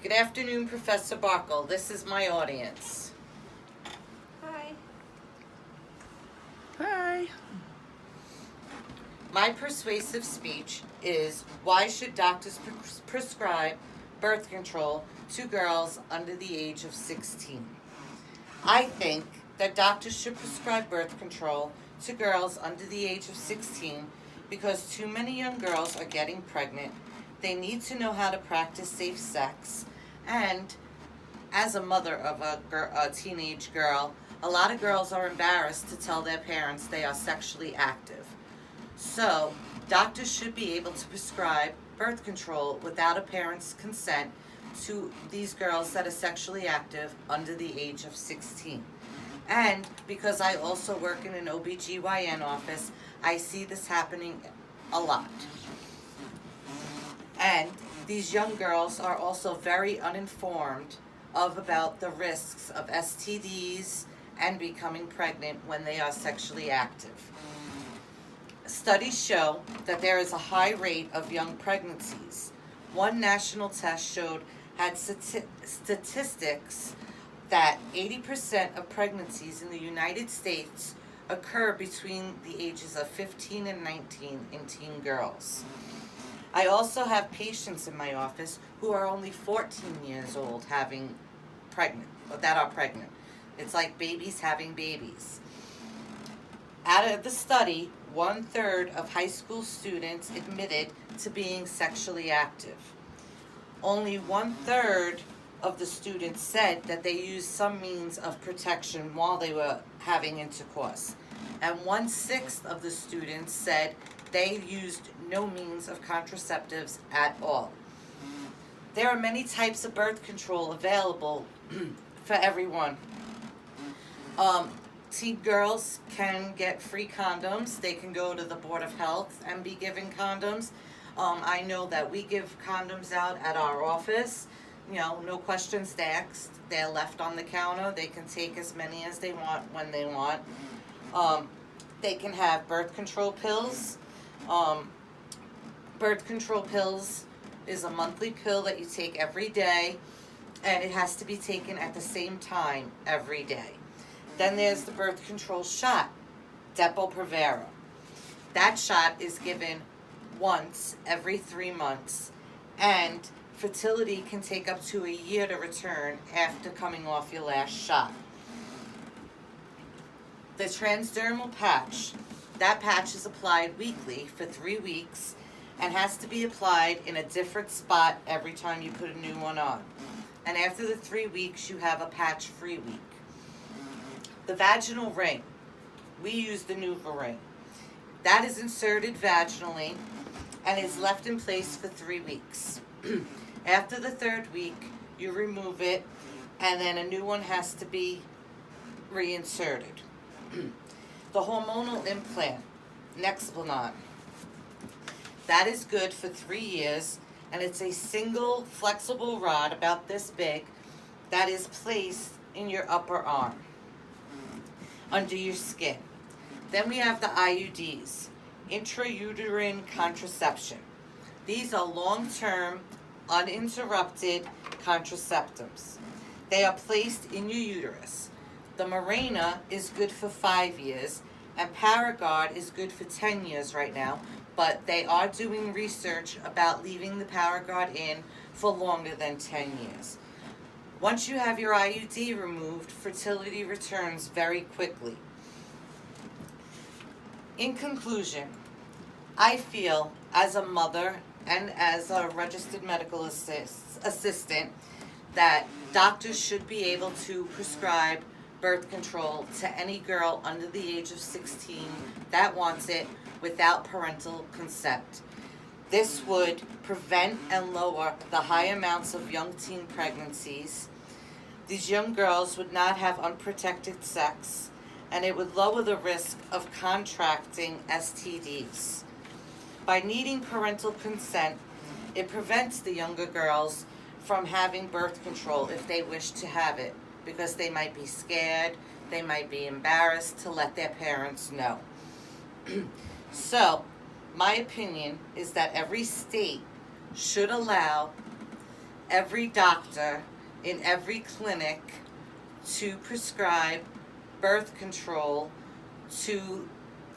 Good afternoon, Professor Barkle. This is my audience. Hi. Hi. My persuasive speech is, why should doctors prescribe birth control to girls under the age of 16? I think that doctors should prescribe birth control to girls under the age of 16 because too many young girls are getting pregnant. They need to know how to practice safe sex. And as a mother of a teenage girl, a lot of girls are embarrassed to tell their parents they are sexually active. So, doctors should be able to prescribe birth control without a parent's consent to these girls that are sexually active under the age of 16. And because I also work in an OBGYN office, I see this happening a lot. And these young girls are also very uninformed about the risks of STDs and becoming pregnant when they are sexually active. Studies show that there is a high rate of young pregnancies. One national test had statistics that 80% of pregnancies in the United States occur between the ages of 15 and 19 in teen girls. I also have patients in my office who are only 14 years old that are pregnant. It's like babies having babies. Out of the study, 1/3 of high school students admitted to being sexually active. Only 1/3 of the students said that they used some means of protection while they were having intercourse. And 1/6 of the students said they used no means of contraceptives at all. There are many types of birth control available for everyone. Teen girls can get free condoms. They can go to the Board of Health and be given condoms. I know that we give condoms out at our office. No questions asked. They're left on the counter. They can take as many as they want when they want. They can have birth control pills. Birth control pills is a monthly pill that you take every day, and it has to be taken at the same time every day. Then there's the birth control shot, Depo-Provera. That shot is given once every 3 months, and fertility can take up to a year to return after coming off your last shot. The transdermal patch, that patch is applied weekly for 3 weeks and has to be applied in a different spot every time you put a new one on. And after the 3 weeks, you have a patch-free week. The vaginal ring, we use the NuvaRing. That is inserted vaginally and is left in place for 3 weeks. After the 3rd week, you remove it, and then a new one has to be reinserted. The hormonal implant, Nexplanon, that is good for 3 years, and it's a single flexible rod about this big that is placed in your upper arm, under your skin. Then we have the IUDs, intrauterine contraception. These are long-term, uninterrupted contraceptives. They are placed in your uterus. The Mirena is good for 5 years, and Paragard is good for 10 years right now, but they are doing research about leaving the Paragard in for longer than 10 years. Once you have your IUD removed, fertility returns very quickly. In conclusion, I feel as a mother and as a registered medical assistant that doctors should be able to prescribe birth control to any girl under the age of 16 that wants it without parental consent. This would prevent and lower the high amounts of young teen pregnancies. These young girls would not have unprotected sex, and it would lower the risk of contracting STDs. By needing parental consent, it prevents the younger girls from having birth control if they wish to have it, because they might be scared, they might be embarrassed to let their parents know. So, my opinion is that every state should allow every doctor in every clinic to prescribe birth control to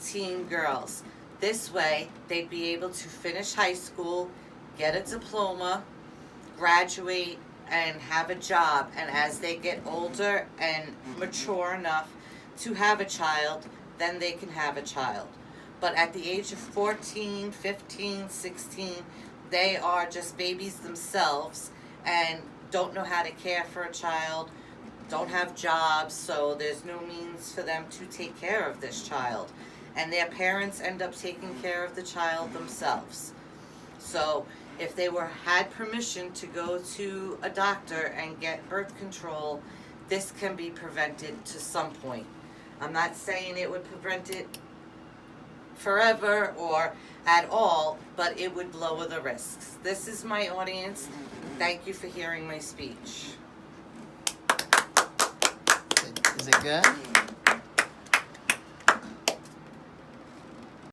teen girls. This way, they'd be able to finish high school, get a diploma, graduate, and have a job. And as they get older and mature enough to have a child, then they can have a child. But at the age of 14, 15, 16, they are just babies themselves and don't know how to care for a child, don't have jobs, so there's no means for them to take care of this child. And their parents end up taking care of the child themselves. So if they had permission to go to a doctor and get birth control, this can be prevented to some point. I'm not saying it would prevent it forever or at all, but it would lower the risks. This is my audience. Thank you for hearing my speech. Is it good?